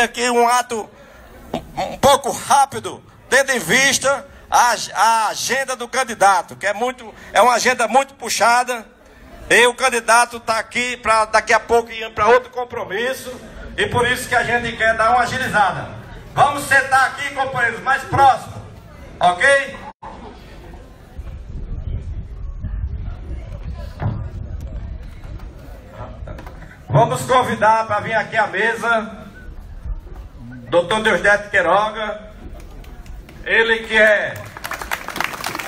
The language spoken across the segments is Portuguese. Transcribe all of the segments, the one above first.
aqui um ato um pouco rápido, tendo em vista a agenda do candidato, que é uma agenda muito puxada, e o candidato está aqui para daqui a pouco ir para outro compromisso, e por isso que a gente quer dar uma agilizada. Vamos sentar aqui, companheiros, mais próximo, ok? Vamos convidar para vir aqui à mesa Dr. Deusdedito Queiroga, ele que é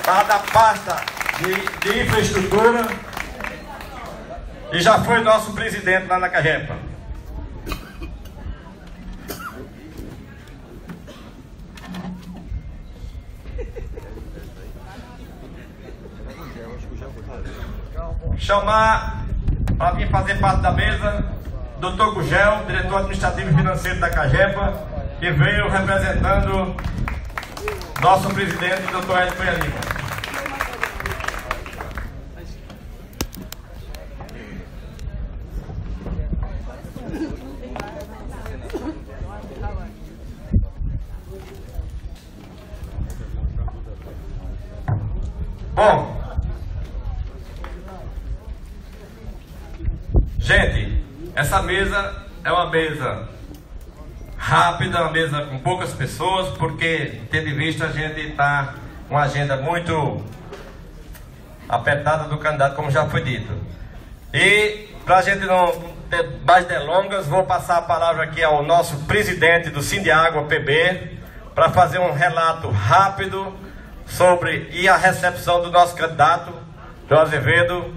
da pasta de infraestrutura e já foi nosso presidente lá na Cagepa. Chamar para vir fazer parte da mesa Dr. Gugel, diretor administrativo e financeiro da Cagepa, que veio representando nosso presidente, Dr. Hélio Cunha Lima. Bom, gente, essa mesa é uma mesa rápida, uma mesa com poucas pessoas, porque, tendo em vista, a gente está com uma agenda muito apertada do candidato, como já foi dito. E, para a gente não ter mais delongas, vou passar a palavra aqui ao nosso presidente do Sindiágua PB, para fazer um relato rápido sobre a recepção do nosso candidato, João Azevedo.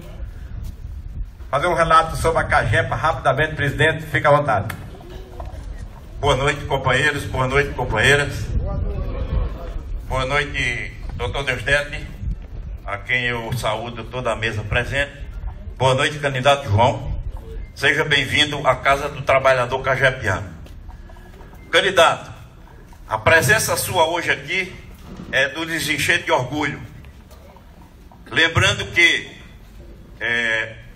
Fazer um relato sobre a Cagepa rapidamente, presidente, fica à vontade. Boa noite, companheiros, boa noite, companheiras. Boa noite, doutor Deusdedito, a quem eu saúdo toda a mesa presente. Boa noite, candidato João. Seja bem-vindo à Casa do Trabalhador cajepiano. Candidato, a presença sua hoje aqui é do desencher de orgulho. Lembrando que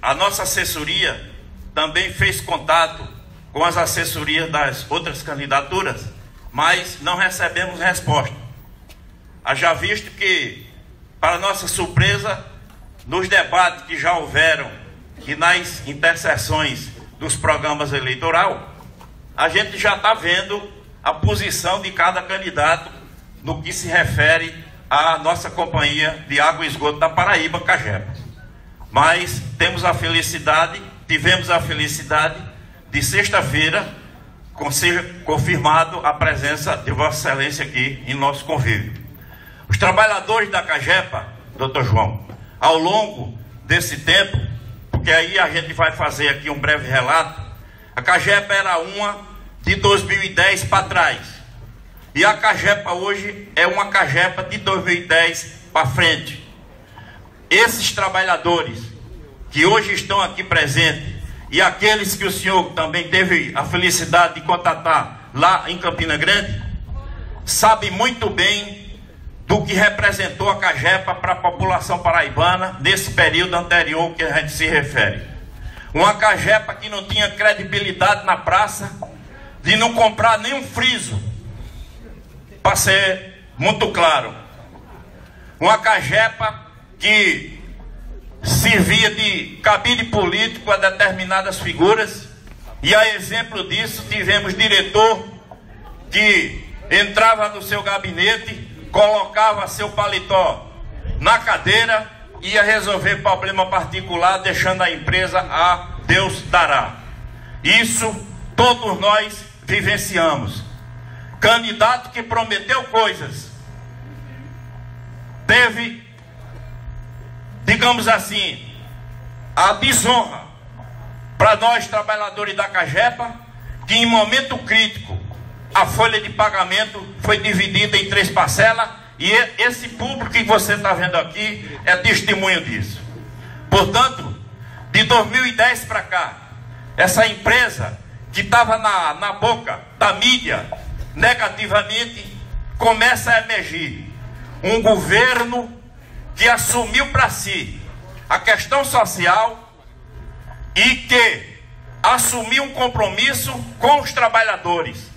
a nossa assessoria também fez contato com as assessorias das outras candidaturas, mas não recebemos resposta. Haja visto que, para nossa surpresa, nos debates que já houveram e nas interseções dos programas eleitorais, a gente já está vendo a posição de cada candidato no que se refere à nossa companhia de água e esgoto da Paraíba, Cagepa. Mas tivemos a felicidade de sexta-feira ser confirmado a presença de Vossa Excelência aqui em nosso convívio. Os trabalhadores da Cagepa, doutor João, ao longo desse tempo, porque aí a gente vai fazer aqui um breve relato, a Cagepa era uma de 2010 para trás. E a Cagepa hoje é uma Cagepa de 2010 para frente. Esses trabalhadores que hoje estão aqui presentes e aqueles que o senhor também teve a felicidade de contatar lá em Campina Grande, sabem muito bem do que representou a Cagepa para a população paraibana nesse período anterior que a gente se refere. Uma Cagepa que não tinha credibilidade na praça, de não comprar nenhum friso, para ser muito claro. Uma Cagepa que servia de cabide político a determinadas figuras, e a exemplo disso tivemos diretor que entrava no seu gabinete, colocava seu paletó na cadeira e ia resolver problema particular, deixando a empresa a Deus dará. Isso todos nós vivenciamos. Candidato que prometeu coisas, teve, digamos assim, a desonra para nós trabalhadores da Cagepa, que em momento crítico a folha de pagamento foi dividida em 3 parcelas, e esse público que você está vendo aqui é testemunho disso. Portanto, de 2010 para cá, essa empresa que estava na boca da mídia negativamente começa a emergir um governo que assumiu para si a questão social e que assumiu um compromisso com os trabalhadores.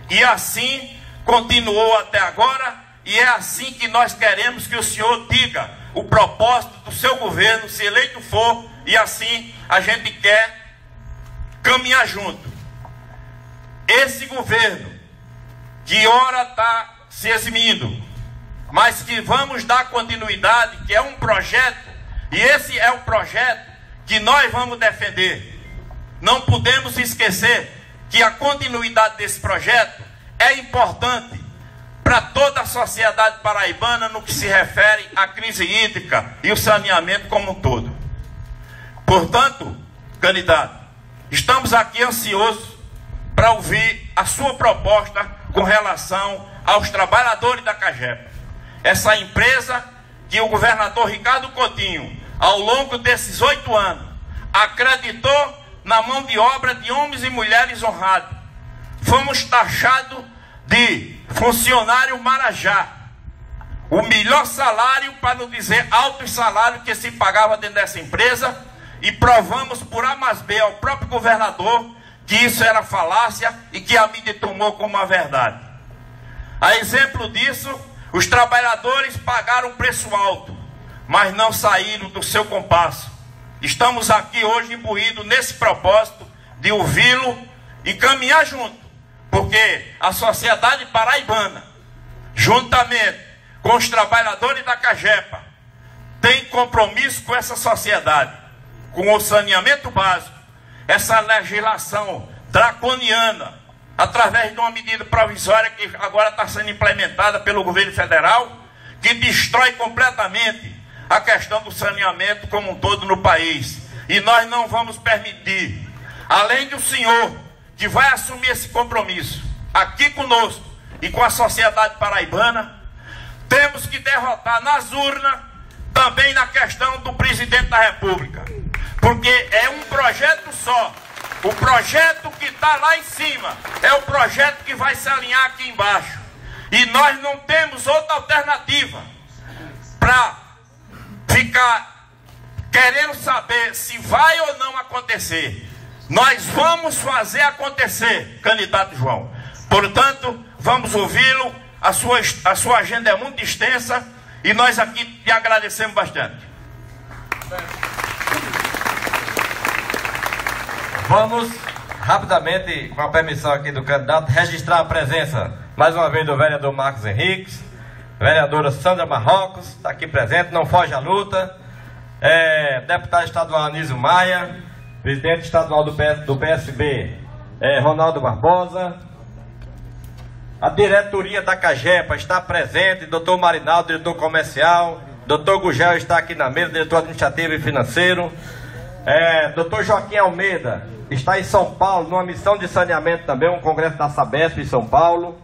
E assim continuou até agora, e é assim que nós queremos que o senhor diga o propósito do seu governo, se eleito for, e assim a gente quer caminhar junto. Esse governo, que ora está se eximindo, mas que vamos dar continuidade, que é um projeto, e esse é o projeto que nós vamos defender. Não podemos esquecer que a continuidade desse projeto é importante para toda a sociedade paraibana no que se refere à crise hídrica e o saneamento como um todo. Portanto, candidato, estamos aqui ansiosos para ouvir a sua proposta com relação aos trabalhadores da CAGEPA. Essa empresa que o governador Ricardo Coutinho, ao longo desses 8 anos, acreditou na mão de obra de homens e mulheres honrados. Fomos taxados de funcionário marajá. O melhor salário, para não dizer alto salário, que se pagava dentro dessa empresa, e provamos por A mais B ao próprio governador que isso era falácia e que a mídia tomou como uma verdade. A exemplo disso, os trabalhadores pagaram preço alto, mas não saíram do seu compasso. Estamos aqui hoje imbuídos nesse propósito de ouvi-lo e caminhar junto, porque a sociedade paraibana, juntamente com os trabalhadores da CAGEPA, tem compromisso com essa sociedade, com o saneamento básico, essa legislação draconiana, através de uma medida provisória que agora está sendo implementada pelo governo federal, que destrói completamente a questão do saneamento como um todo no país. E nós não vamos permitir, além do senhor, que vai assumir esse compromisso aqui conosco e com a sociedade paraibana, temos que derrotar nas urnas também na questão do presidente da República, porque é um projeto só. O projeto que está lá em cima é o projeto que vai se alinhar aqui embaixo, e nós não temos outra alternativa para ficar querendo saber se vai ou não acontecer. Nós vamos fazer acontecer, candidato João. Portanto, vamos ouvi-lo. A sua agenda é muito extensa e nós aqui te agradecemos bastante. Vamos rapidamente, com a permissão aqui do candidato, registrar a presença mais uma vez do vereador Marcos Henriques, vereadora Sandra Marrocos, está aqui presente, não foge à luta, deputado estadual Anísio Maia, presidente estadual do PSB, Ronaldo Barbosa, a diretoria da CAGEPA está presente, doutor Marinaldo, diretor comercial, doutor Gugel está aqui na mesa, diretor administrativo e financeiro, doutor Joaquim Almeida está em São Paulo, numa missão de saneamento também, um congresso da Sabesp em São Paulo.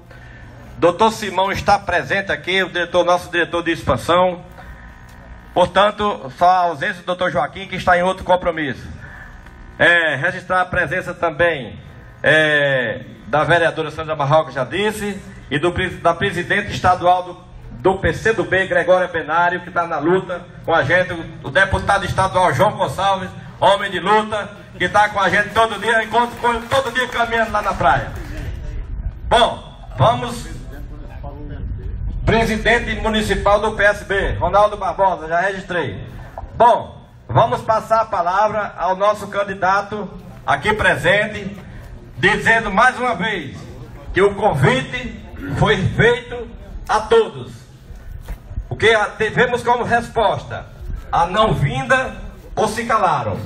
Doutor Simão está presente aqui, nosso diretor de expansão. Portanto, só a ausência do doutor Joaquim, que está em outro compromisso. Registrar a presença também da vereadora Sandra Marrocos, já disse, e da presidente estadual do PCdoB, Gregória Benário, que está na luta com a gente, o deputado estadual João Gonçalves, homem de luta, que está com a gente todo dia, enquanto todo dia caminhando lá na praia. Bom, vamos. Presidente municipal do PSB, Ronaldo Barbosa, já registrei. Bom, vamos passar a palavra ao nosso candidato aqui presente, dizendo mais uma vez que o convite foi feito a todos. O que tivemos como resposta? A não vinda ou se calaram.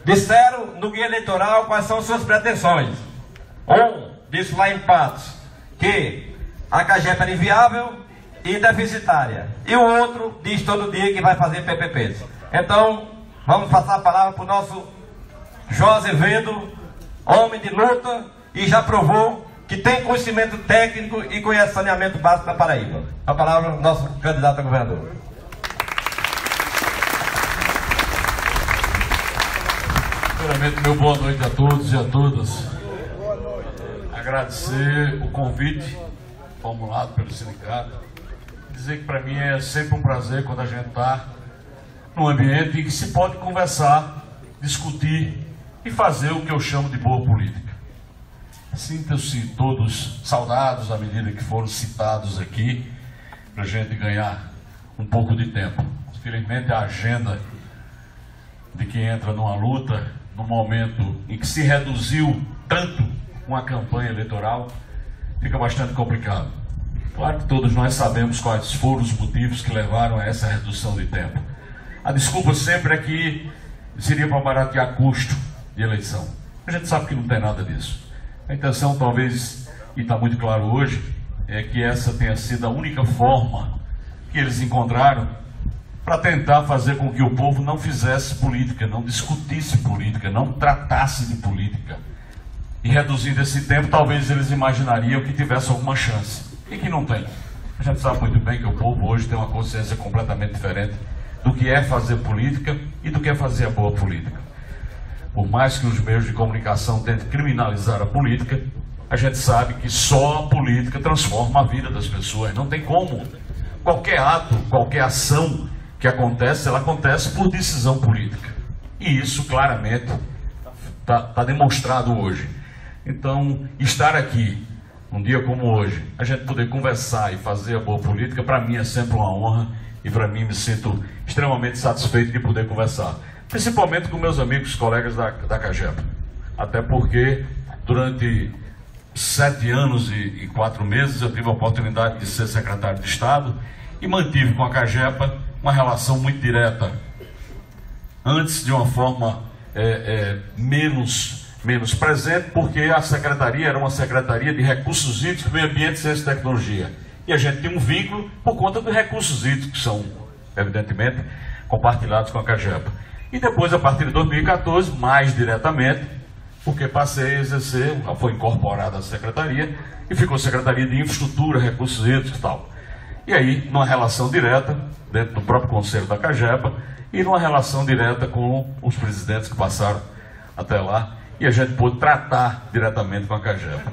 Disseram no guia eleitoral quais são suas pretensões. Um disse lá em Patos que a CAGEPA era inviável e deficitária. E o outro diz todo dia que vai fazer PPPs. Então, vamos passar a palavra para o nosso João Azevedo, homem de luta, e já provou que tem conhecimento técnico e conhece saneamento básico da Paraíba. A palavra ao nosso candidato a governador. Primeiramente, meu boa noite a todos e a todas. Agradecer o convite formulado pelo sindicato. Dizer que para mim é sempre um prazer quando a gente está num ambiente em que se pode conversar, discutir e fazer o que eu chamo de boa política. Sintam-se todos saudados à medida que foram citados aqui, para a gente ganhar um pouco de tempo. Infelizmente, a agenda de quem entra numa luta, no momento em que se reduziu tanto uma campanha eleitoral, fica bastante complicado. Claro que todos nós sabemos quais foram os motivos que levaram a essa redução de tempo. A desculpa sempre é que seria para baratear custo de eleição. A gente sabe que não tem nada disso. A intenção, talvez, e está muito claro hoje, é que essa tenha sido a única forma que eles encontraram para tentar fazer com que o povo não fizesse política, não discutisse política, não tratasse de política. E reduzindo esse tempo, talvez eles imaginariam que tivesse alguma chance. E que não tem. A gente sabe muito bem que o povo hoje tem uma consciência completamente diferente do que é fazer política e do que é fazer a boa política. Por mais que os meios de comunicação tentem criminalizar a política, a gente sabe que só a política transforma a vida das pessoas. Não tem como. Qualquer ato, qualquer ação que acontece, ela acontece por decisão política. E isso claramente está demonstrado hoje. Então, estar aqui, um dia como hoje, a gente poder conversar e fazer a boa política, para mim é sempre uma honra e para mim me sinto extremamente satisfeito de poder conversar. Principalmente com meus amigos, colegas da CAGEPA. Até porque, durante 7 anos e 4 meses, eu tive a oportunidade de ser secretário de Estado e mantive com a CAGEPA uma relação muito direta. Antes, de uma forma menos presente, porque a secretaria era uma secretaria de recursos hídricos, meio ambiente, ciência e tecnologia. E a gente tem um vínculo por conta dos recursos hídricos, que são, evidentemente, compartilhados com a CAGEPA. E depois, a partir de 2014, mais diretamente, porque passei a exercer, foi incorporada a secretaria, e ficou Secretaria de Infraestrutura, Recursos Hídricos e tal. E aí, numa relação direta, dentro do próprio Conselho da CAGEPA, e numa relação direta com os presidentes que passaram até lá, e a gente pôde tratar diretamente com a CAGEPA.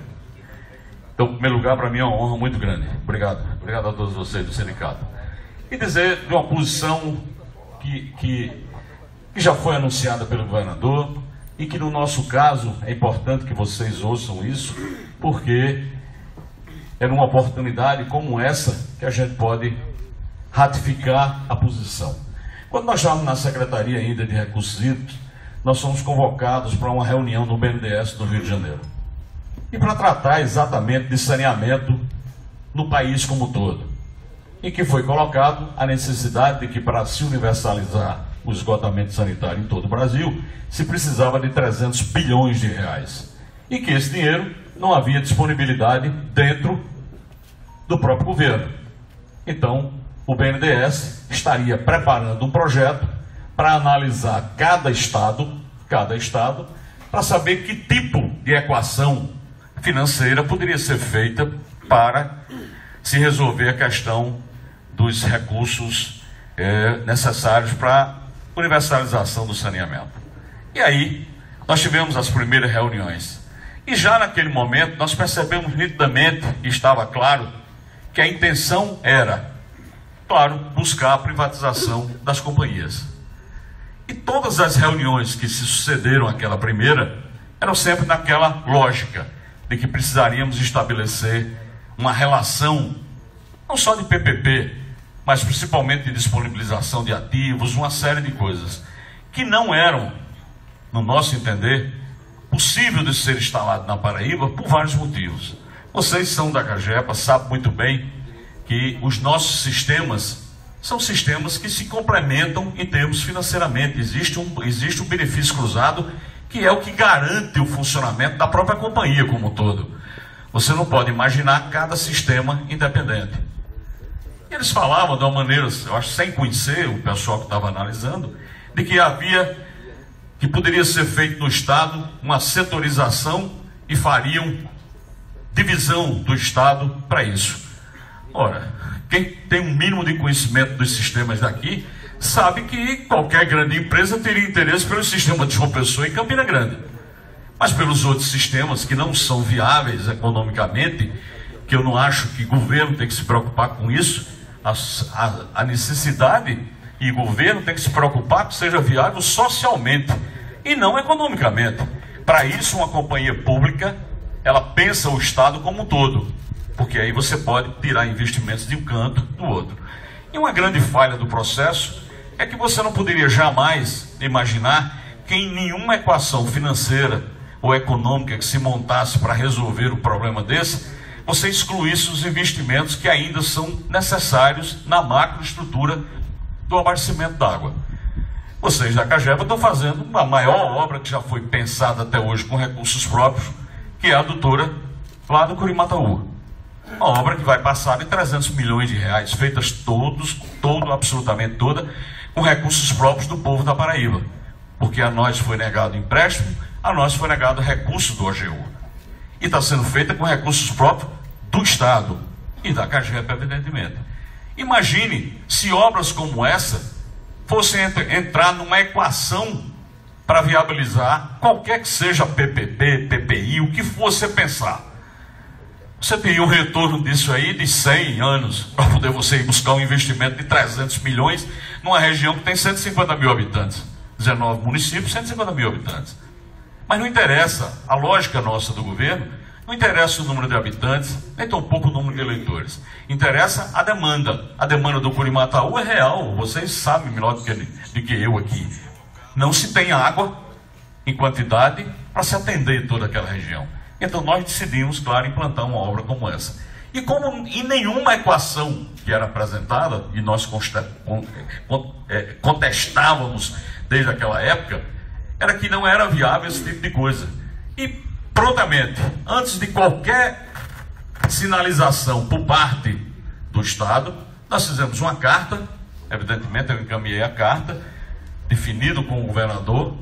Então, em primeiro lugar, para mim é uma honra muito grande. Obrigado. Obrigado a todos vocês do sindicato. E dizer de uma posição que já foi anunciada pelo governador, e que no nosso caso é importante que vocês ouçam isso, porque é numa oportunidade como essa que a gente pode ratificar a posição. Quando nós estávamos na Secretaria ainda de Recursos Hídricos, nós fomos convocados para uma reunião no BNDES do Rio de Janeiro. E para tratar exatamente de saneamento no país como um todo. E que foi colocado a necessidade de que, para se universalizar o esgotamento sanitário em todo o Brasil, se precisava de 300 bilhões de reais. E que esse dinheiro não havia disponibilidade dentro do próprio governo. Então, o BNDES estaria preparando um projeto para analisar cada estado, para saber que tipo de equação financeira poderia ser feita para se resolver a questão dos recursos necessários para a universalização do saneamento. E aí, nós tivemos as primeiras reuniões. E já naquele momento, nós percebemos nitidamente, e estava claro, que a intenção era, claro, buscar a privatização das companhias. E todas as reuniões que se sucederam àquela primeira, eram sempre naquela lógica de que precisaríamos estabelecer uma relação, não só de PPP, mas principalmente de disponibilização de ativos, uma série de coisas, que não eram, no nosso entender, possível de ser instalado na Paraíba por vários motivos. Vocês são da CAGEPA, sabem muito bem que os nossos sistemas são sistemas que se complementam em termos financeiramente. Existe um benefício cruzado que é o que garante o funcionamento da própria companhia como um todo. Você não pode imaginar cada sistema independente. E eles falavam de uma maneira, eu acho, sem conhecer o pessoal que estava analisando, de que poderia ser feito no Estado uma setorização e fariam divisão do Estado para isso. Ora, quem tem um mínimo de conhecimento dos sistemas daqui, sabe que qualquer grande empresa teria interesse pelo sistema de João Pessoa e Campina Grande. Mas pelos outros sistemas que não são viáveis economicamente, que eu não acho que o governo tem que se preocupar com isso, a necessidade, e o governo tem que se preocupar que seja viável socialmente e não economicamente. Para isso, uma companhia pública ela pensa o Estado como um todo, porque aí você pode tirar investimentos de um canto do outro. E uma grande falha do processo é que você não poderia jamais imaginar que em nenhuma equação financeira ou econômica que se montasse para resolver um problema desse, você excluísse os investimentos que ainda são necessários na macroestrutura do abastecimento d'água. Vocês da Cagepa estão fazendo a maior obra que já foi pensada até hoje com recursos próprios, que é a adutora lá do Curimataú. Uma obra que vai passar de 300 milhões de reais, feitas absolutamente toda, com recursos próprios do povo da Paraíba. Porque a nós foi negado empréstimo, a nós foi negado recurso do OGU. E está sendo feita com recursos próprios do Estado e da Cagepa, evidentemente. Imagine se obras como essa fossem entrar numa equação para viabilizar qualquer que seja PPP, PPI, o que fosse pensar. Você teria um retorno disso aí de 100 anos para poder você ir buscar um investimento de 300 milhões numa região que tem 150 mil habitantes. 19 municípios, 150 mil habitantes. Mas não interessa, a lógica nossa do governo, não interessa o número de habitantes, nem tão pouco o número de eleitores. Interessa a demanda. A demanda do Curimataú é real, vocês sabem melhor do que eu aqui. Não se tem água em quantidade para se atender toda aquela região. Então nós decidimos, claro, implantar uma obra como essa. E como em nenhuma equação que era apresentada, e nós contestávamos desde aquela época, era que não era viável esse tipo de coisa. E prontamente, antes de qualquer sinalização por parte do Estado, nós fizemos uma carta, evidentemente eu encaminhei a carta, definido com o governador,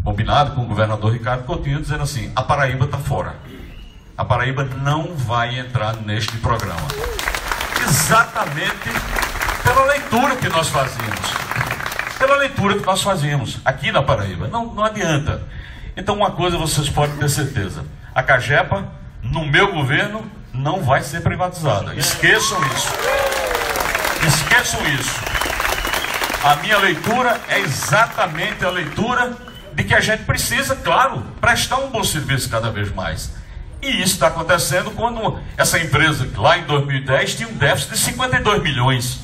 combinado com o governador Ricardo Coutinho, dizendo assim: a Paraíba está fora. A Paraíba não vai entrar neste programa. Exatamente pela leitura que nós fazíamos. Pela leitura que nós fazíamos aqui na Paraíba. Não adianta. Então uma coisa vocês podem ter certeza: a Cagepa, no meu governo, não vai ser privatizada. Esqueçam isso. Esqueçam isso. A minha leitura é exatamente a leitura de que a gente precisa, claro, prestar um bom serviço cada vez mais. E isso está acontecendo quando essa empresa, lá em 2010, tinha um déficit de 52 milhões.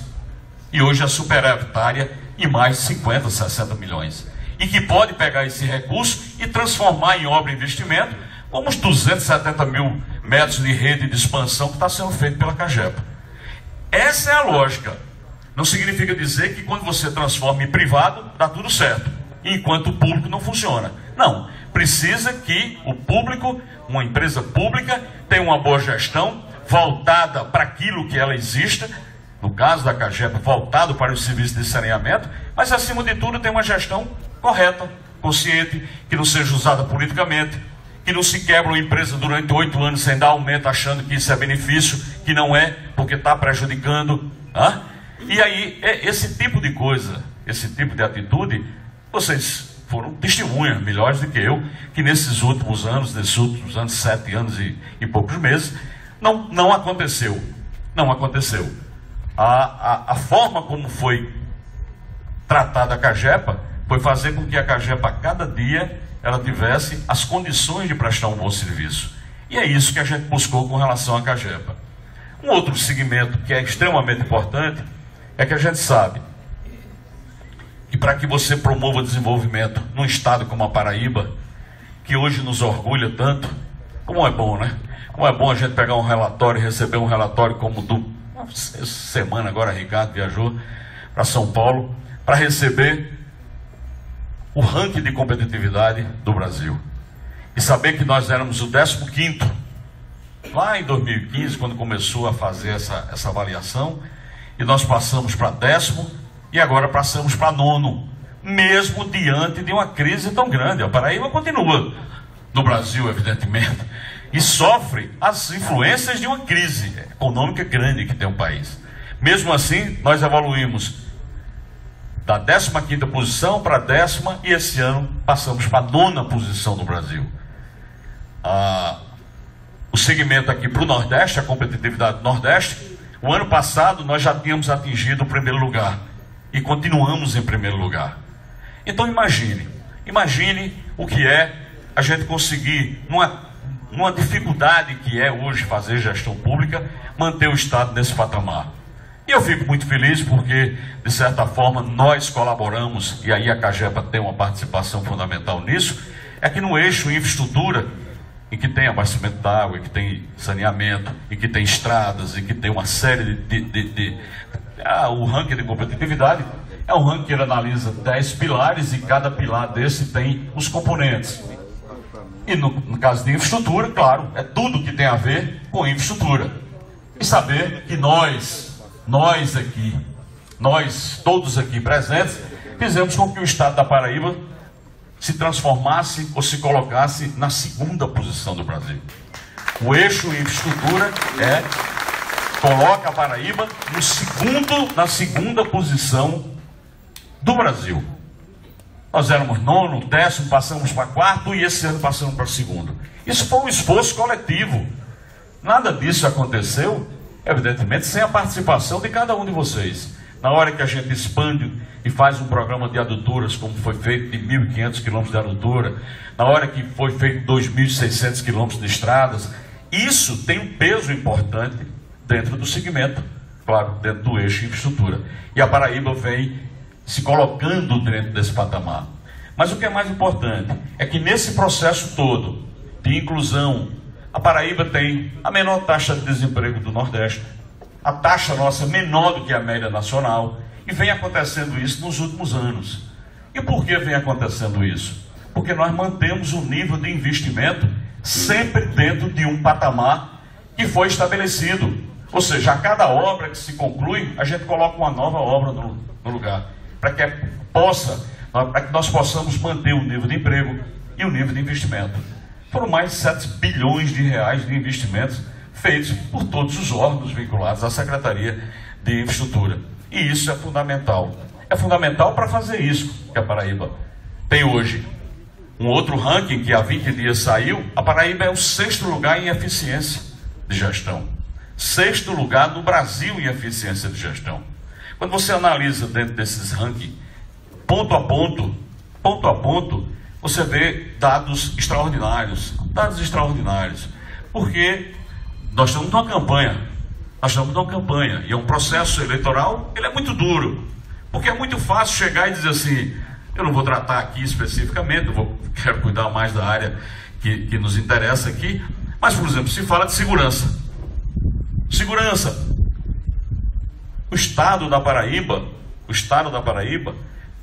E hoje é superavitária em mais 50, 60 milhões. E que pode pegar esse recurso e transformar em obra e investimento, como os 270 mil metros de rede de expansão que está sendo feito pela Cagepa. Essa é a lógica. Não significa dizer que quando você transforma em privado, dá tudo certo, enquanto o público não funciona. Não, precisa que o público, uma empresa pública, tenha uma boa gestão, voltada para aquilo que ela exista, no caso da Cagepa, voltado para o serviço de saneamento, mas acima de tudo tem uma gestão correta, consciente, que não seja usada politicamente, que não se quebra uma empresa durante 8 anos sem dar aumento, achando que isso é benefício, que não é, porque está prejudicando. E aí, esse tipo de coisa, esse tipo de atitude, vocês foram testemunhas melhores do que eu, que nesses últimos anos, 7 anos e poucos meses, não aconteceu. Não aconteceu. A forma como foi tratada a Cagepa foi fazer com que a Cagepa, a cada dia, ela tivesse as condições de prestar um bom serviço. E é isso que a gente buscou com relação à Cagepa. Um outro segmento que é extremamente importante é que a gente sabe que para que você promova o desenvolvimento num estado como a Paraíba, que hoje nos orgulha tanto, como é bom, né? Como é bom a gente pegar um relatório e receber um relatório como essa semana agora, Ricardo viajou para São Paulo para receber o ranking de competitividade do Brasil. E saber que nós éramos o 15º, lá em 2015, quando começou a fazer essa avaliação, e nós passamos para 10º, e agora passamos para 9º, mesmo diante de uma crise tão grande. A Paraíba continua no Brasil, evidentemente, e sofre as influências de uma crise econômica grande que tem o país. Mesmo assim, nós evoluímos da 15ª posição para a 10ª, e esse ano passamos para a 9ª posição do Brasil. O segmento aqui para o Nordeste, a competitividade do Nordeste, o ano passado nós já tínhamos atingido o primeiro lugar e continuamos em primeiro lugar. Então imagine o que é a gente conseguir numa dificuldade que é hoje fazer gestão pública, manter o Estado nesse patamar. E eu fico muito feliz porque, de certa forma, nós colaboramos, e aí a CAGEPA tem uma participação fundamental nisso, é que no eixo infraestrutura, em que tem abastecimento d'água, em que tem saneamento, em que tem estradas, em que tem uma série o ranking de competitividade é um ranking que ele analisa 10 pilares e cada pilar desse tem os componentes. E no caso de infraestrutura, claro, é tudo que tem a ver com infraestrutura. E saber que nós todos aqui presentes, fizemos com que o Estado da Paraíba se transformasse ou se colocasse na segunda posição do Brasil. O eixo infraestrutura coloca a Paraíba na segunda posição do Brasil. Nós éramos nono, décimo, passamos para quarto e esse ano passamos para segundo. Isso foi um esforço coletivo. Nada disso aconteceu, evidentemente, sem a participação de cada um de vocês. Na hora que a gente expande e faz um programa de adutoras, como foi feito de 1.500 quilômetros de adutora, na hora que foi feito 2.600 quilômetros de estradas, isso tem um peso importante dentro do segmento, claro, dentro do eixo infraestrutura. E a Paraíba vem se colocando dentro desse patamar. Mas o que é mais importante é que nesse processo todo de inclusão, a Paraíba tem a menor taxa de desemprego do Nordeste, a taxa nossa menor do que a média nacional, e vem acontecendo isso nos últimos anos. E por que vem acontecendo isso? Porque nós mantemos o nível de investimento sempre dentro de um patamar que foi estabelecido. Ou seja, a cada obra que se conclui, a gente coloca uma nova obra no lugar, para que nós possamos manter o nível de emprego e o nível de investimento. Foram mais de 7 bilhões de reais de investimentos feitos por todos os órgãos vinculados à Secretaria de Infraestrutura. E isso é fundamental. É fundamental para fazer isso que a Paraíba tem hoje. Um outro ranking que há 20 dias saiu, a Paraíba é o 6º lugar em eficiência de gestão. 6º lugar no Brasil em eficiência de gestão. Quando você analisa dentro desses rankings, ponto a ponto, você vê dados extraordinários. Porque nós estamos numa campanha, e é um processo eleitoral, ele é muito duro. Porque é muito fácil chegar e dizer assim, eu não vou tratar aqui especificamente, quero cuidar mais da área que nos interessa aqui, mas, por exemplo, se fala de segurança. O Estado da Paraíba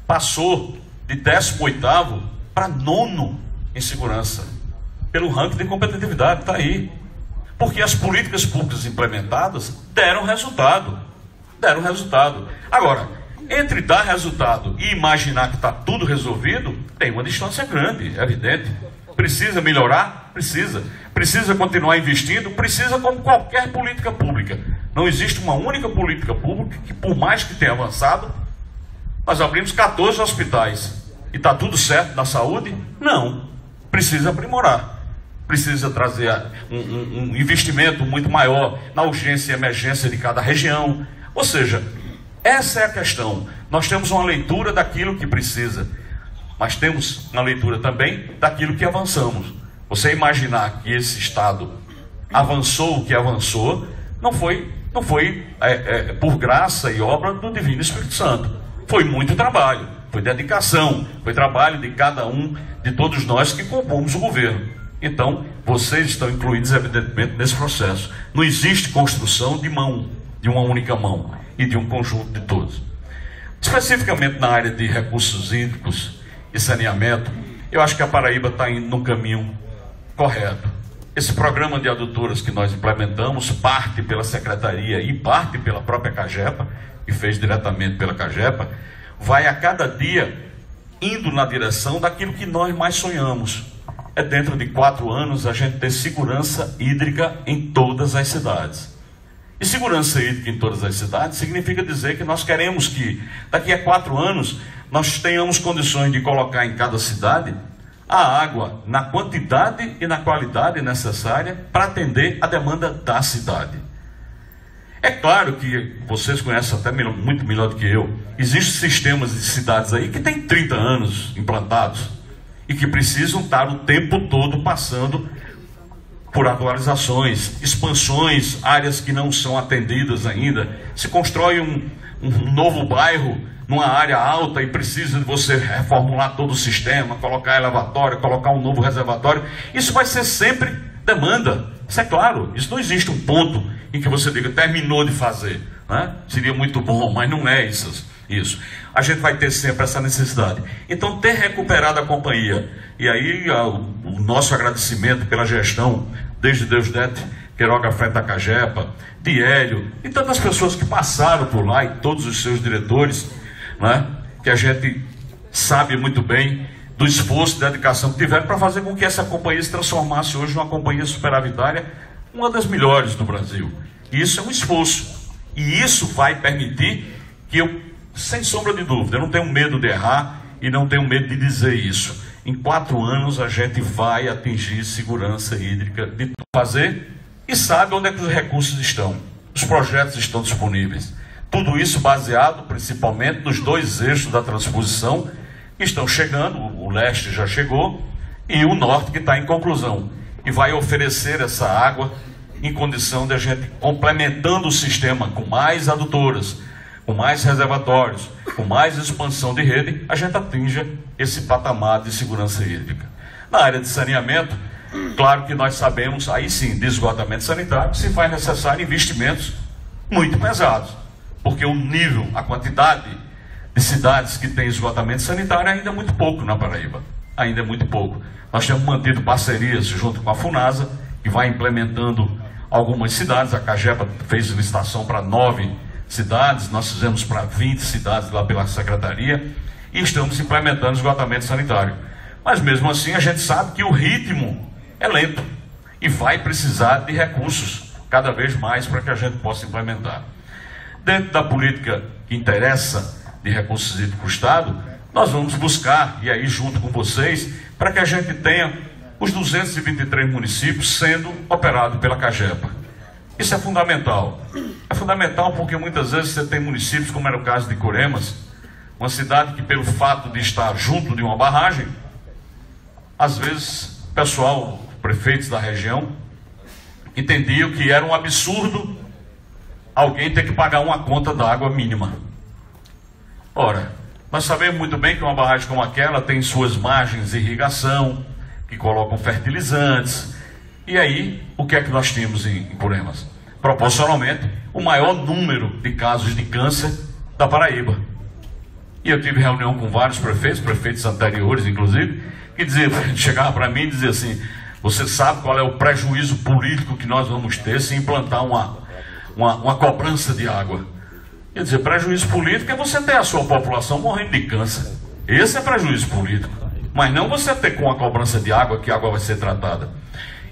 passou de 18º para 9º em segurança, pelo ranking de competitividade, está aí. Porque as políticas públicas implementadas deram resultado. Agora, entre dar resultado e imaginar que está tudo resolvido, tem uma distância grande, é evidente. Precisa melhorar? Precisa continuar investindo? Precisa, como qualquer política pública. Não existe uma única política pública que, por mais que tenha avançado, nós abrimos 14 hospitais e está tudo certo na saúde? Não. Precisa aprimorar. Precisa trazer um investimento muito maior na urgência e emergência de cada região. Ou seja, essa é a questão. Nós temos uma leitura daquilo que precisa, mas temos uma leitura também daquilo que avançamos. Você imaginar que esse Estado avançou o que avançou, não foi por graça e obra do Divino Espírito Santo. Foi muito trabalho, foi dedicação, foi trabalho de cada um, de todos nós que compomos o governo. Então, vocês estão incluídos, evidentemente, nesse processo. Não existe construção de uma única mão, e de um conjunto de todos. Especificamente na área de recursos hídricos e saneamento, eu acho que a Paraíba está indo no caminho correto. Esse programa de adutoras que nós implementamos, parte pela Secretaria e parte pela própria CAGEPA, que fez diretamente pela CAGEPA, vai a cada dia indo na direção daquilo que nós mais sonhamos. É dentro de 4 anos a gente ter segurança hídrica em todas as cidades. E segurança hídrica em todas as cidades significa dizer que nós queremos que daqui a 4 anos nós tenhamos condições de colocar em cada cidade a água na quantidade e na qualidade necessária para atender a demanda da cidade. É claro que vocês conhecem até muito melhor do que eu, existem sistemas de cidades aí que têm 30 anos implantados e que precisam estar o tempo todo passando por atualizações, expansões, áreas que não são atendidas ainda. Se constrói um novo bairro numa área alta e precisa de você reformular todo o sistema, colocar elevatório, colocar um novo reservatório. Isso vai ser sempre demanda. Isso é claro, isso não existe um ponto em que você diga, terminou de fazer, né? Seria muito bom, mas não é isso. A gente vai ter sempre essa necessidade. Então, ter recuperado a companhia, e aí o nosso agradecimento pela gestão, desde Deusdedit Queiroga à frente da Cagepa, de Hélio, e tantas pessoas que passaram por lá, e todos os seus diretores, né? Que a gente sabe muito bem do esforço e dedicação que tiveram para fazer com que essa companhia se transformasse hoje numa companhia superavitária, uma das melhores do Brasil. Isso é um esforço, e isso vai permitir que eu, sem sombra de dúvida, eu não tenho medo de errar e não tenho medo de dizer isso. Em 4 anos a gente vai atingir segurança hídrica de fazer e sabe onde é que os recursos estão. Os projetos estão disponíveis. Tudo isso baseado principalmente nos 2 eixos da transposição que estão chegando, o leste já chegou e o norte que está em conclusão. E vai oferecer essa água em condição de a gente, complementando o sistema com mais adutoras, com mais reservatórios, com mais expansão de rede, a gente atinja esse patamar de segurança hídrica. Na área de saneamento, claro que nós sabemos, aí sim, de esgotamento sanitário, se faz necessário investimentos muito pesados, porque o nível, a quantidade de cidades que tem esgotamento sanitário ainda é muito pouco na Paraíba, ainda é muito pouco. Nós temos mantido parcerias junto com a FUNASA, que vai implementando algumas cidades. A Cagepa fez licitação para 9 cidades, nós fizemos para 20 cidades lá pela Secretaria, e estamos implementando esgotamento sanitário. Mas mesmo assim a gente sabe que o ritmo é lento e vai precisar de recursos cada vez mais para que a gente possa implementar. Dentro da política que interessa de recursos hídricos para o Estado, nós vamos buscar, e aí junto com vocês, para que a gente tenha os 223 municípios sendo operados pela Cagepa. Isso é fundamental. É fundamental porque muitas vezes você tem municípios, como era o caso de Coremas, uma cidade que pelo fato de estar junto de uma barragem, às vezes o pessoal, prefeitos da região, entendiam que era um absurdo alguém ter que pagar uma conta da água mínima. Ora, nós sabemos muito bem que uma barragem como aquela tem suas margens de irrigação, que colocam fertilizantes. E aí, o que é que nós tínhamos em Coremas? Proporcionalmente, o maior número de casos de câncer da Paraíba. E eu tive reunião com vários prefeitos anteriores, inclusive, que chegavam para mim e diziam assim, você sabe qual é o prejuízo político que nós vamos ter se implantar uma cobrança de água? Quer dizer, prejuízo político é você ter a sua população morrendo de câncer. Esse é prejuízo político. Mas não você ter com a cobrança de água, que a água vai ser tratada.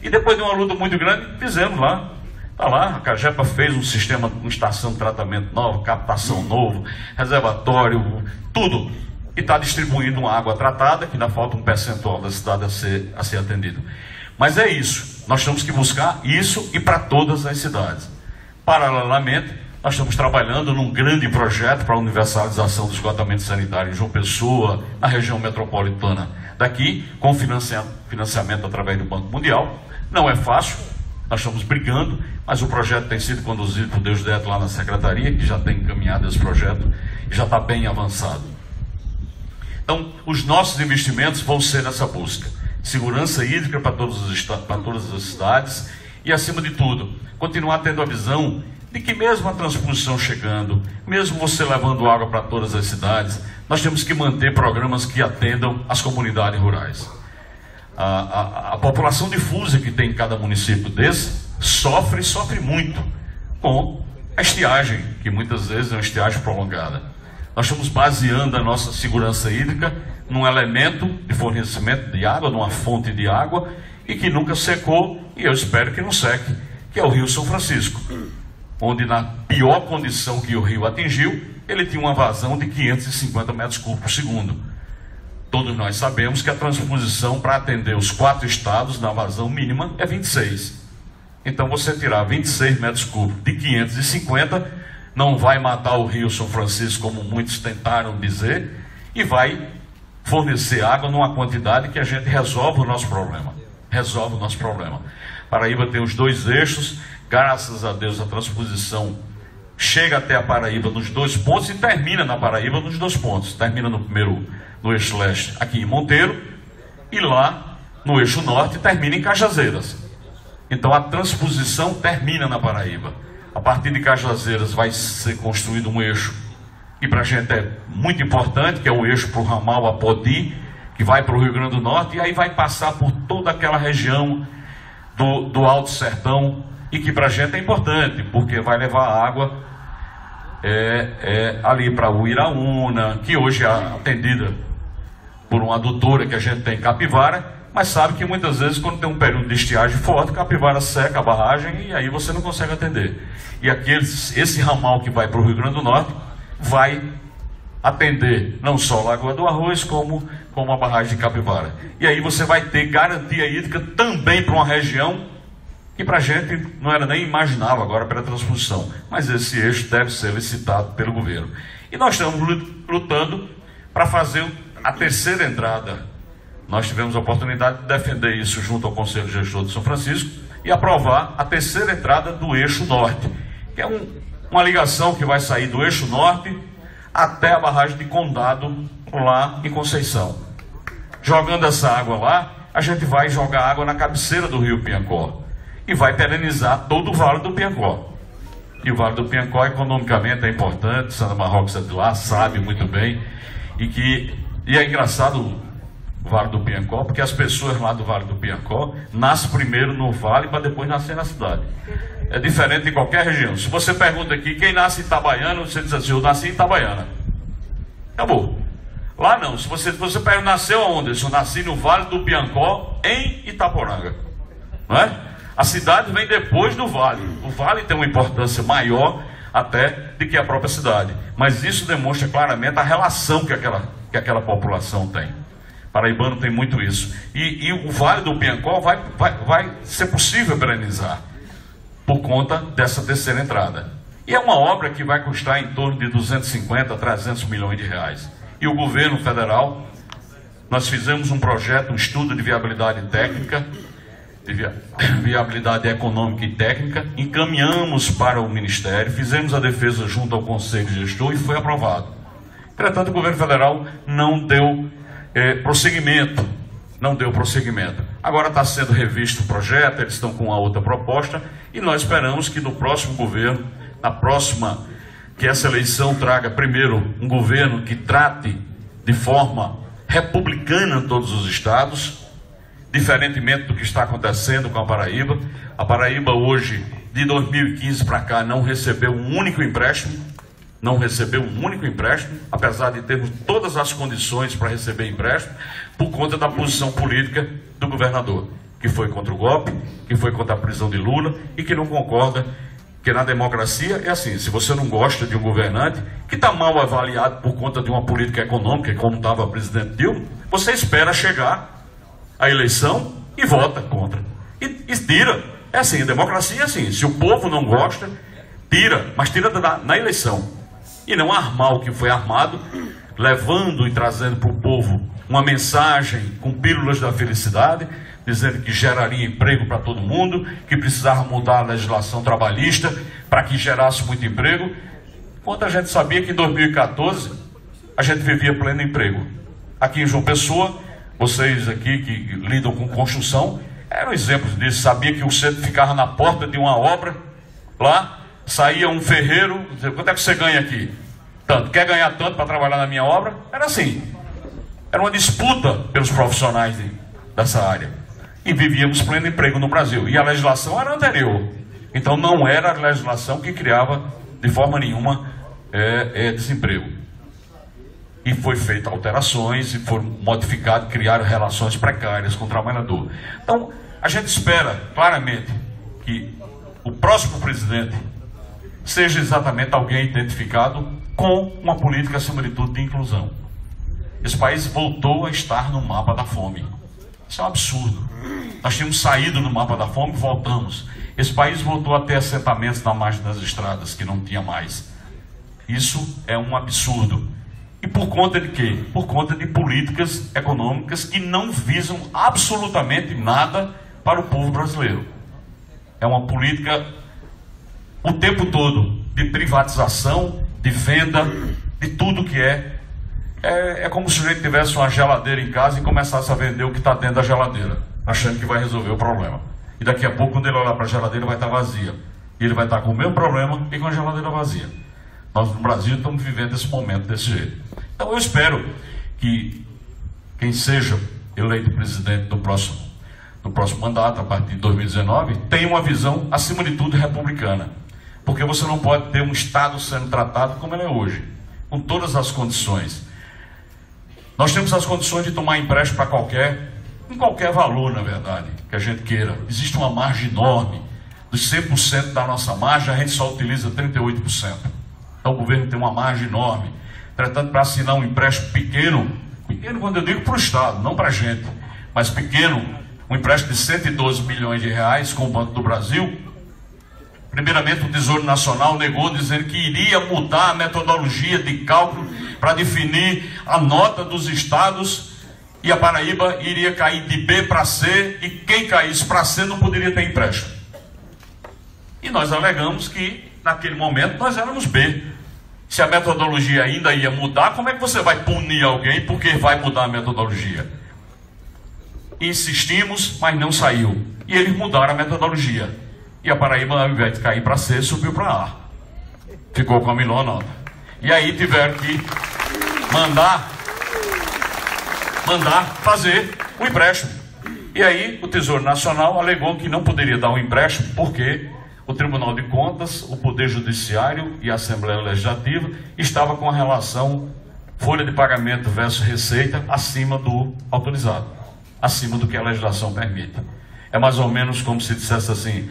E depois de uma luta muito grande, fizemos lá. Está lá, a Cagepa fez um sistema, uma estação de tratamento nova, captação novo, reservatório, tudo. E está distribuindo uma água tratada, que ainda falta um percentual da cidade a ser atendido. Mas é isso. Nós temos que buscar isso e para todas as cidades. Paralelamente, nós estamos trabalhando num grande projeto para a universalização do esgotamento sanitário em João Pessoa, na região metropolitana daqui, com financiamento através do Banco Mundial. Não é fácil, nós estamos brigando, mas o projeto tem sido conduzido por Deusdedit lá na Secretaria, que já tem encaminhado esse projeto e já está bem avançado. Então, os nossos investimentos vão ser nessa busca. Segurança hídrica para todas as cidades e, acima de tudo, continuar tendo a visão de que mesmo a transposição chegando, mesmo você levando água para todas as cidades, nós temos que manter programas que atendam as comunidades rurais. A população difusa que tem em cada município desse sofre muito com a estiagem, que muitas vezes é uma estiagem prolongada. Nós estamos baseando a nossa segurança hídrica num elemento de fornecimento de água, numa fonte de água, e que nunca secou, e eu espero que não seque, que é o Rio São Francisco, onde na pior condição que o rio atingiu, ele tinha uma vazão de 550 metros cúbicos por segundo. Todos nós sabemos que a transposição para atender os 4 estados na vazão mínima é 26. Então você tirar 26 metros cúbicos de 550, não vai matar o Rio São Francisco, como muitos tentaram dizer, e vai fornecer água numa quantidade que a gente resolve o nosso problema. Paraíba tem os 2 eixos, graças a Deus a transposição chega até a Paraíba nos 2 pontos e termina na Paraíba nos 2 pontos. Termina no eixo leste, aqui em Monteiro, e lá no eixo norte termina em Cajazeiras. Então a transposição termina na Paraíba. A partir de Cajazeiras vai ser construído um eixo que para a gente é muito importante, que é o eixo para o ramal Apodi, que vai para o Rio Grande do Norte, e aí vai passar por toda aquela região do Alto Sertão, e que para a gente é importante, porque vai levar água ali para o Iraúna, que hoje é atendida por uma adutora que a gente tem em Capivara, mas sabe que muitas vezes quando tem um período de estiagem forte, Capivara seca a barragem e aí você não consegue atender. E esse ramal que vai para o Rio Grande do Norte vai atender não só a Lagoa do Arroz, como a barragem de Capivara. E aí você vai ter garantia hídrica também para uma região que para a gente não era nem imaginável agora pela transposição. Mas esse eixo deve ser licitado pelo governo. E nós estamos lutando para fazer a terceira entrada. Nós tivemos a oportunidade de defender isso junto ao Conselho Gestor de São Francisco e aprovar a terceira entrada do eixo norte, que é uma ligação que vai sair do eixo norte até a barragem de Condado, lá em Conceição. Jogando essa água lá, a gente vai jogar água na cabeceira do rio Piancó e vai perenizar todo o Vale do Piancó. E o Vale do Piancó economicamente é importante, Sandra Marrocos é de lá, sabe muito bem, e é engraçado o Vale do Piancó, porque as pessoas lá do Vale do Piancó nascem primeiro no vale para depois nascer na cidade. É diferente de qualquer região. Se você pergunta aqui, quem nasce em Itabaiana, você diz assim, eu nasci em Itabaiana. Acabou. Lá não. Se você pergunta, nasceu aonde? Eu nasci no Vale do Piancó, em Itaporanga. Não é? A cidade vem depois do vale. O vale tem uma importância maior até do que a própria cidade. Mas isso demonstra claramente a relação que aquela população tem. Paraibano tem muito isso. E o Vale do Piancó vai ser possível perenizar por conta dessa terceira entrada. E é uma obra que vai custar em torno de 250 a 300 milhões de reais. E o governo federal, nós fizemos um projeto, um estudo de viabilidade técnica, de viabilidade econômica e técnica, encaminhamos para o Ministério, fizemos a defesa junto ao Conselho Gestor e foi aprovado. Entretanto, o governo federal não deu prosseguimento. Agora está sendo revisto o projeto, eles estão com uma outra proposta e nós esperamos que no próximo governo, que essa eleição traga primeiro um governo que trate de forma republicana todos os estados, diferentemente do que está acontecendo com a Paraíba. A Paraíba hoje, de 2015 para cá, não recebeu um único empréstimo, apesar de termos todas as condições para receber empréstimo, por conta da posição política do governador, que foi contra o golpe, que foi contra a prisão de Lula e que não concorda, que na democracia é assim, se você não gosta de um governante que está mal avaliado por conta de uma política econômica, como estava o presidente Dilma, você espera chegar a eleição e vota contra. E tira. É assim, a democracia é assim, se o povo não gosta, tira, mas tira na eleição. E não armar o que foi armado, levando e trazendo para o povo uma mensagem com pílulas da felicidade, dizendo que geraria emprego para todo mundo, que precisava mudar a legislação trabalhista para que gerasse muito emprego, quando a gente sabia que em 2014 a gente vivia pleno emprego. Aqui em João Pessoa, vocês aqui que lidam com construção, eram exemplos disso. Sabia que o centro ficava na porta de uma obra, lá, saía um ferreiro, dizia, quanto é que você ganha aqui? Tanto. Quer ganhar tanto para trabalhar na minha obra? Era assim. Era uma disputa pelos profissionais dessa área. E vivíamos pleno emprego no Brasil. E a legislação era anterior. Então não era a legislação que criava de forma nenhuma desemprego. E foi feita alterações e foram modificadas, criaram relações precárias com o trabalhador. Então a gente espera claramente que o próximo presidente seja exatamente alguém identificado com uma política, acima de tudo, de inclusão. Esse país voltou a estar no mapa da fome. Isso é um absurdo. Nós tínhamos saído do mapa da fome e voltamos. Esse país voltou a ter assentamentos na margem das estradas, que não tinha mais. Isso é um absurdo. E por conta de quê? Por conta de políticas econômicas que não visam absolutamente nada para o povo brasileiro. é uma política o tempo todo de privatização, de venda, de tudo que é como se o sujeito tivesse uma geladeira em casa e começasse a vender o que está dentro da geladeira, achando que vai resolver o problema. E daqui a pouco, quando ele olhar para a geladeira, vai estar vazia. E ele vai estar com o mesmo problema e com a geladeira vazia. Nós no Brasil estamos vivendo esse momento desse jeito. Então eu espero que quem seja eleito presidente do próximo mandato, a partir de 2019, tenha uma visão, acima de tudo, republicana. Porque você não pode ter um Estado sendo tratado como ele é hoje, com todas as condições. Nós temos as condições de tomar empréstimo para em qualquer valor, na verdade, que a gente queira. Existe uma margem enorme. Dos 100% da nossa margem, a gente só utiliza 38%. Então o governo tem uma margem enorme. Entretanto, para assinar um empréstimo pequeno quando eu digo para o Estado, não para a gente, mas pequeno, um empréstimo de 112 milhões de reais com o Banco do Brasil, primeiramente o Tesouro Nacional negou, dizendo que iria mudar a metodologia de cálculo para definir a nota dos estados, e a Paraíba iria cair de B para C, e quem caísse para C não poderia ter empréstimo. E nós alegamos que, naquele momento, nós éramos B. Se a metodologia ainda ia mudar, como é que você vai punir alguém porque vai mudar a metodologia? Insistimos, mas não saiu. E eles mudaram a metodologia. E a Paraíba, ao invés de cair para C, subiu para A. Ficou com a melhor nota. E aí tiveram que mandar fazer o empréstimo. E aí o Tesouro Nacional alegou que não poderia dar um empréstimo porque o Tribunal de Contas, o Poder Judiciário e a Assembleia Legislativa estava com a relação folha de pagamento versus receita acima do autorizado, acima do que a legislação permite. É mais ou menos como se dissesse assim: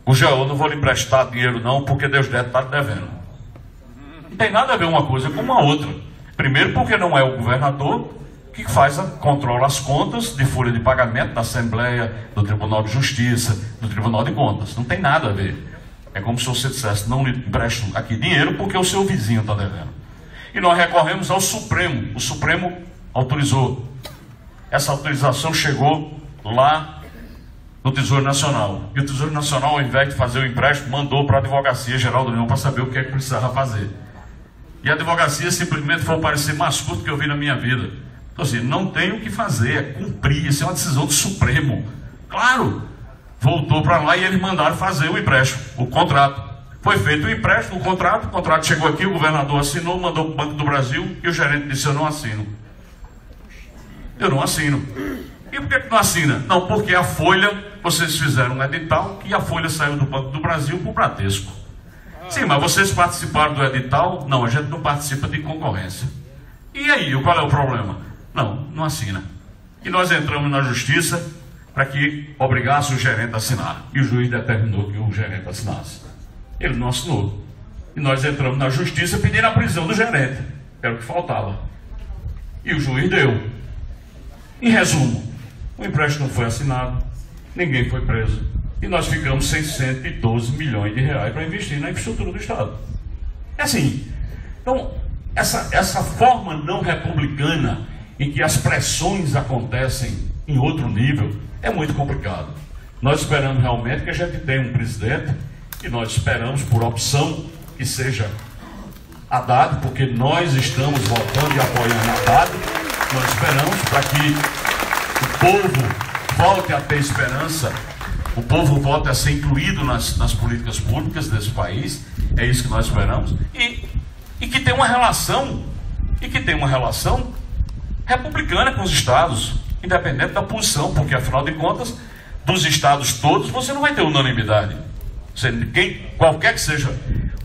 o Jaú, não vou lhe emprestar dinheiro não, porque Deus deve estar devendo. Não tem nada a ver uma coisa com uma outra. Primeiro porque não é o governador que controla as contas de folha de pagamento da Assembleia, do Tribunal de Justiça, do Tribunal de Contas. Não tem nada a ver. É como se você dissesse: não lhe empresto aqui dinheiro porque o seu vizinho está devendo. E nós recorremos ao Supremo. O Supremo autorizou. Essa autorização chegou lá no Tesouro Nacional. E o Tesouro Nacional, ao invés de fazer o empréstimo, mandou para a Advocacia Geral da União para saber o que é que precisava fazer. E a advocacia simplesmente foi o parecer mais curto que eu vi na minha vida. Então assim, não tem o que fazer, é cumprir. Isso é uma decisão do Supremo. Claro, voltou para lá e eles mandaram fazer o empréstimo, o contrato. Foi feito o empréstimo, o contrato chegou aqui, o governador assinou, mandou para o Banco do Brasil e o gerente disse: eu não assino. Eu não assino. E por que não assina? Não, porque a folha, vocês fizeram um edital e a folha saiu do Banco do Brasil para o Bradesco. Sim, mas vocês participaram do edital? Não, a gente não participa de concorrência. E aí, qual é o problema? Não assina. E nós entramos na justiça para que obrigasse o gerente a assinar. E o juiz determinou que o gerente assinasse. Ele não assinou. E nós entramos na justiça pedindo a prisão do gerente. Era o que faltava. E o juiz deu. Em resumo, o empréstimo não foi assinado, ninguém foi preso. E nós ficamos sem 112 milhões de reais para investir na infraestrutura do Estado. É assim. Então, essa forma não republicana em que as pressões acontecem em outro nível é muito complicado. Nós esperamos realmente que a gente tenha um presidente, e nós esperamos por opção que seja Haddad, porque nós estamos votando e apoiando Haddad. Nós esperamos para que o povo volte a ter esperança, o povo volte a ser incluído nas políticas públicas desse país. É isso que nós esperamos. E que tenha uma relação republicana com os estados, independente da posição, porque afinal de contas, dos estados todos, você não vai ter unanimidade. Qualquer que seja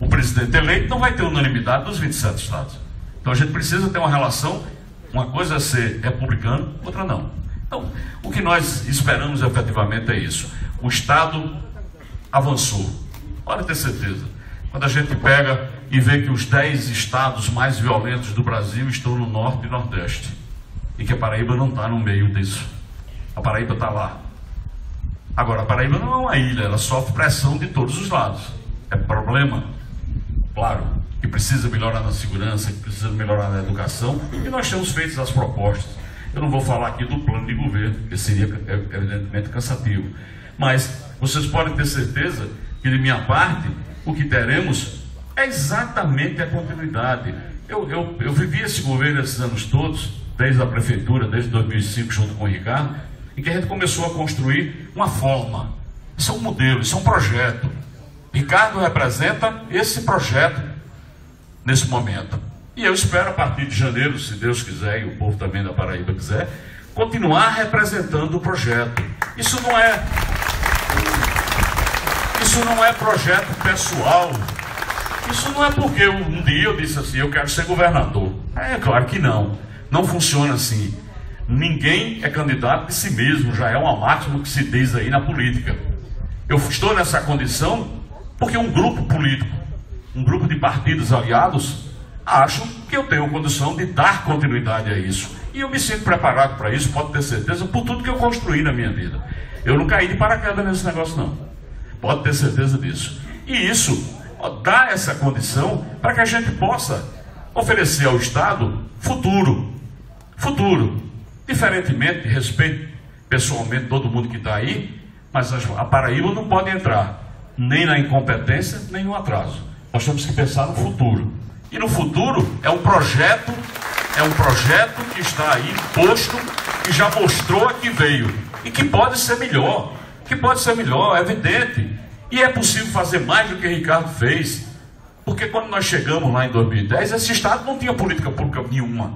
o presidente eleito, não vai ter unanimidade dos 27 estados. Então a gente precisa ter uma relação, uma coisa é ser republicano, outra não. Então, o que nós esperamos efetivamente é isso. O Estado avançou, pode ter certeza. Quando a gente pega e vê que os 10 estados mais violentos do Brasil estão no Norte e Nordeste, e que a Paraíba não está no meio disso. A Paraíba está lá. Agora, a Paraíba não é uma ilha, ela sofre pressão de todos os lados. É problema, claro, que precisa melhorar na segurança, que precisa melhorar na educação, e nós temos feito as propostas. Eu não vou falar aqui do plano de governo, que seria evidentemente cansativo, mas vocês podem ter certeza que, de minha parte, o que teremos é exatamente a continuidade. Eu vivi esse governo esses anos todos, desde a prefeitura, desde 2005, junto com o Ricardo, em que a gente começou a construir uma forma. Isso é um modelo, isso é um projeto. Ricardo representa esse projeto nesse momento. E eu espero, a partir de janeiro, se Deus quiser, e o povo também da Paraíba quiser, continuar representando o projeto. Isso não é projeto pessoal. Isso não é porque um dia eu disse assim, eu quero ser governador. É claro que não. Não funciona assim. Ninguém é candidato de si mesmo, já é uma máxima que se diz aí na política. Eu estou nessa condição porque um grupo político, um grupo de partidos aliados, acham que eu tenho condição de dar continuidade a isso. E eu me sinto preparado para isso, pode ter certeza, por tudo que eu construí na minha vida. Eu não caí de paraquedas nesse negócio, não. Pode ter certeza disso. E isso dá essa condição para que a gente possa oferecer ao Estado futuro. Futuro. Diferentemente, respeito pessoalmente todo mundo que está aí, mas a Paraíba não pode entrar nem na incompetência, nem no atraso. Nós temos que pensar no futuro. E no futuro é um projeto que está aí posto, que já mostrou a que veio. E que pode ser melhor. É evidente. E é possível fazer mais do que o Ricardo fez. Porque quando nós chegamos lá em 2010, esse Estado não tinha política pública nenhuma.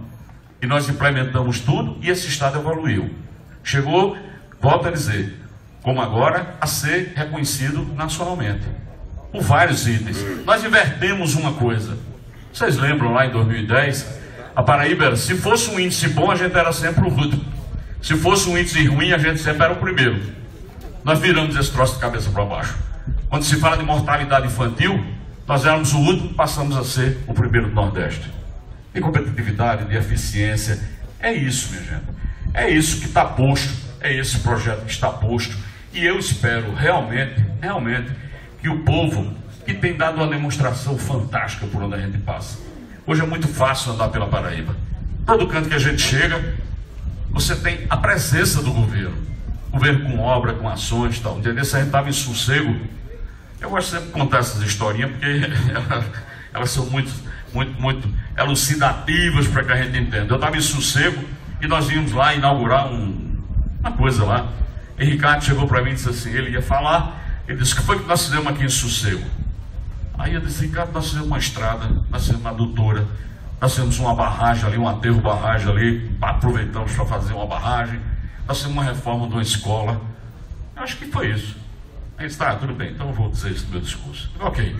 E nós implementamos tudo e esse Estado evoluiu. Chegou, volto a dizer, como agora, a ser reconhecido nacionalmente. Por vários itens. Nós invertemos uma coisa. Vocês lembram lá em 2010? A Paraíba, se fosse um índice bom, a gente era sempre o último. Se fosse um índice ruim, a gente sempre era o primeiro. Nós viramos esse troço de cabeça para baixo. Quando se fala de mortalidade infantil, nós éramos o último, passamos a ser o primeiro do Nordeste. De competitividade, de eficiência, é isso, minha gente. É isso que está posto, é esse projeto que está posto. E eu espero realmente, que o povo, que tem dado uma demonstração fantástica por onde a gente passa. Hoje é muito fácil andar pela Paraíba. Todo canto que a gente chega, você tem a presença do governo. Governo com obra, com ações e tal. Um dia desse a gente estava em Sossego. Eu gosto sempre de contar essas historinhas, porque elas são muito elucidativas para que a gente entenda. Eu estava em Sossego e nós íamos lá inaugurar uma coisa lá. E Ricardo chegou para mim e disse assim, ele ia falar, ele disse, o que foi que nós fizemos aqui em Sossego? Aí eu disse, Ricardo, nós fizemos uma estrada, nós fizemos uma adutora, nós fizemos uma barragem ali, um aterro barragem ali, aproveitamos para fazer uma barragem, nós fizemos uma reforma de uma escola. Eu acho que foi isso. Aí disse, tá, tudo bem, então eu vou dizer isso no meu discurso. Ok.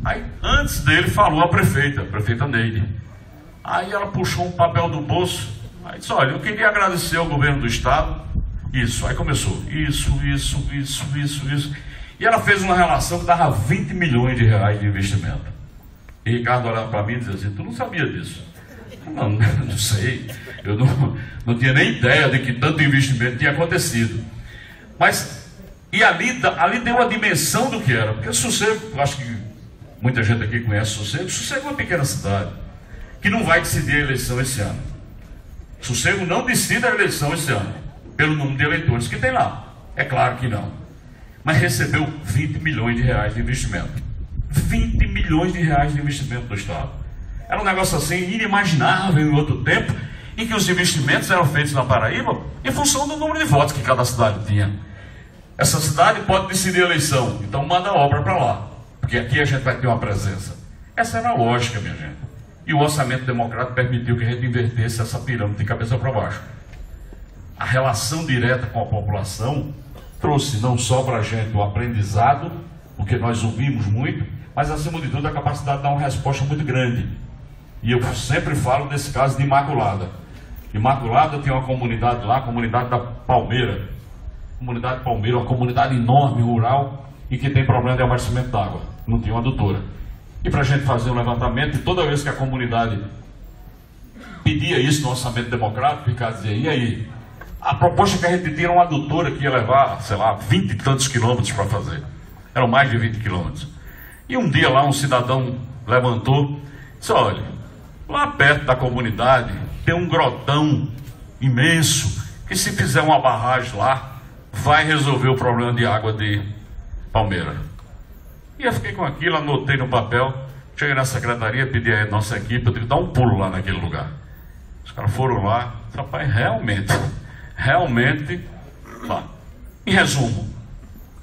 Aí, antes dele, falou a prefeita Neide. Aí ela puxou um papel do bolso, aí disse, olha, eu queria agradecer ao governo do Estado. Isso, aí começou, isso. E ela fez uma relação que dava 20 milhões de reais de investimento. E Ricardo olhava para mim e dizia assim, tu não sabia disso? Não sei, eu não tinha nem ideia de que tanto investimento tinha acontecido. Mas, e ali deu a dimensão do que era, porque Sossego, eu acho que muita gente aqui conhece Sossego. Sossego é uma pequena cidade, que não vai decidir a eleição esse ano. Sossego não decide a eleição esse ano, pelo número de eleitores que tem lá. É claro que não. Mas recebeu 20 milhões de reais de investimento. 20 milhões de reais de investimento do Estado. Era um negócio assim inimaginável em outro tempo, em que os investimentos eram feitos na Paraíba em função do número de votos que cada cidade tinha. Essa cidade pode decidir a eleição, então manda a obra para lá, porque aqui a gente vai ter uma presença. Essa era a lógica, minha gente. E o orçamento democrático permitiu que a gente invertesse essa pirâmide de cabeça para baixo. A relação direta com a população trouxe não só para a gente o aprendizado, porque nós ouvimos muito, mas acima de tudo a capacidade de dar uma resposta muito grande. E eu sempre falo desse caso de Imaculada. Imaculada tem uma comunidade lá, a comunidade da Palmeira. Comunidade Palmeira, uma comunidade enorme, rural, e que tem problema de abastecimento d'água. Não tinha uma adutora. E para a gente fazer um levantamento, e toda vez que a comunidade pedia isso no orçamento democrático, Ricardo dizia, e aí? A proposta que a gente tinha era uma adutora que ia levar, sei lá, 20 e tantos quilômetros para fazer. Eram mais de 20 quilômetros. E um dia lá um cidadão levantou e disse, olha, lá perto da comunidade tem um grotão imenso, que se fizer uma barragem lá, vai resolver o problema de água de Palmeira. E eu fiquei com aquilo, anotei no papel, cheguei na secretaria, pedi a nossa equipe, eu tive que dar um pulo lá naquele lugar. Os caras foram lá, rapaz, realmente, lá. Em resumo,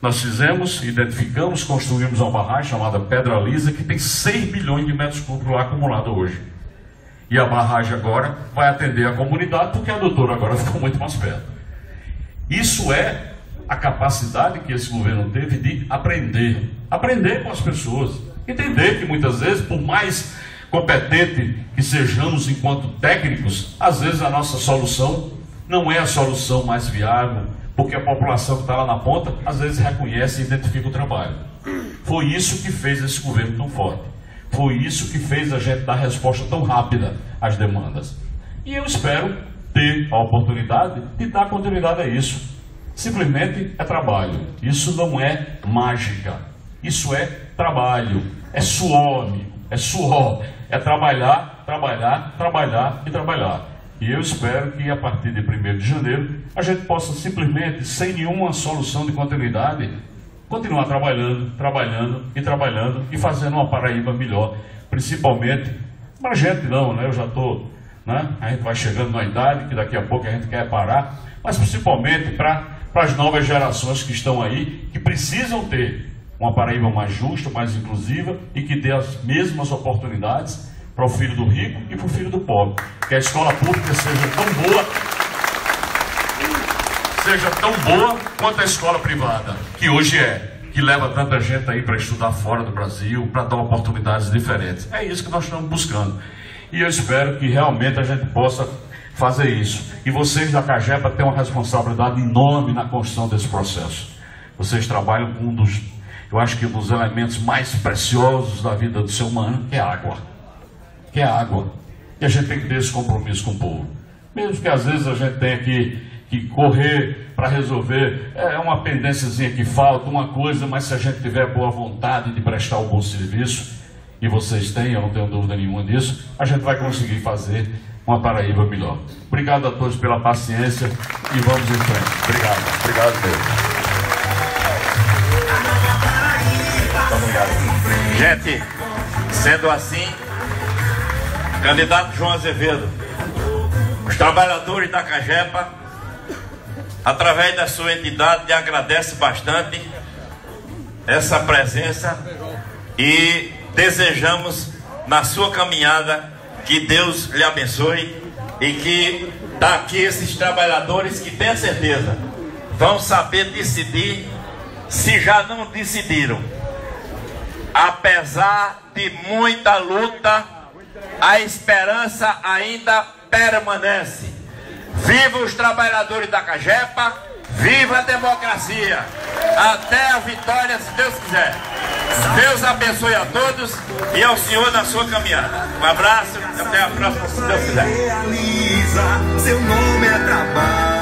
nós fizemos, identificamos, construímos uma barragem chamada Pedra Lisa, que tem 6 bilhões de metros cúbicos lá acumulado hoje. E a barragem agora vai atender a comunidade, porque a doutora agora ficou muito mais perto. Isso é a capacidade que esse governo teve de aprender com as pessoas, entender que muitas vezes, por mais competente que sejamos enquanto técnicos, às vezes a nossa solução não é a solução mais viável, porque a população que está lá na ponta, às vezes reconhece e identifica o trabalho. Foi isso que fez esse governo tão forte. Foi isso que fez a gente dar resposta tão rápida às demandas. E eu espero ter a oportunidade de dar continuidade a isso. Simplesmente é trabalho. Isso não é mágica. Isso é trabalho. É suor, amigo. É suor. É trabalhar, trabalhar, trabalhar e trabalhar. E eu espero que a partir de 1º de janeiro a gente possa simplesmente, sem nenhuma solução de continuidade, continuar trabalhando, trabalhando e trabalhando e fazendo uma Paraíba melhor. Principalmente, para a gente não, né? Eu já estou, né? A gente vai chegando na idade que daqui a pouco a gente quer parar, mas principalmente para as novas gerações que estão aí, que precisam ter uma Paraíba mais justa, mais inclusiva e que dê as mesmas oportunidades para o filho do rico e para o filho do pobre. Que a escola pública seja tão boa quanto a escola privada, que hoje é, que leva tanta gente aí para estudar fora do Brasil, para dar oportunidades diferentes. É isso que nós estamos buscando. E eu espero que realmente a gente possa fazer isso. E vocês da CAGEPA têm uma responsabilidade enorme na construção desse processo. Vocês trabalham com eu acho que um dos elementos mais preciosos da vida do ser humano, que é a água. Que é a água. E a gente tem que ter esse compromisso com o povo. Mesmo que às vezes a gente tenha que correr para resolver uma pendênciazinha que falta, uma coisa, mas se a gente tiver boa vontade de prestar um bom serviço, e vocês têm, eu não tenho dúvida nenhuma disso, a gente vai conseguir fazer uma Paraíba melhor. Obrigado a todos pela paciência e vamos em frente. Obrigado. Obrigado mesmo. Obrigado. Gente, sendo assim, candidato João Azevedo, os trabalhadores da CAGEPA, através da sua entidade, lhe agradece bastante essa presença e desejamos na sua caminhada que Deus lhe abençoe e que daqui esses trabalhadores que tenha certeza vão saber decidir, se já não decidiram. Apesar de muita luta, a esperança ainda permanece. Viva os trabalhadores da CAGEPA, viva a democracia. Até a vitória, se Deus quiser. Deus abençoe a todos e ao senhor na sua caminhada. Um abraço e até a próxima, se Deus quiser. Realiza, seu nome é trabalho.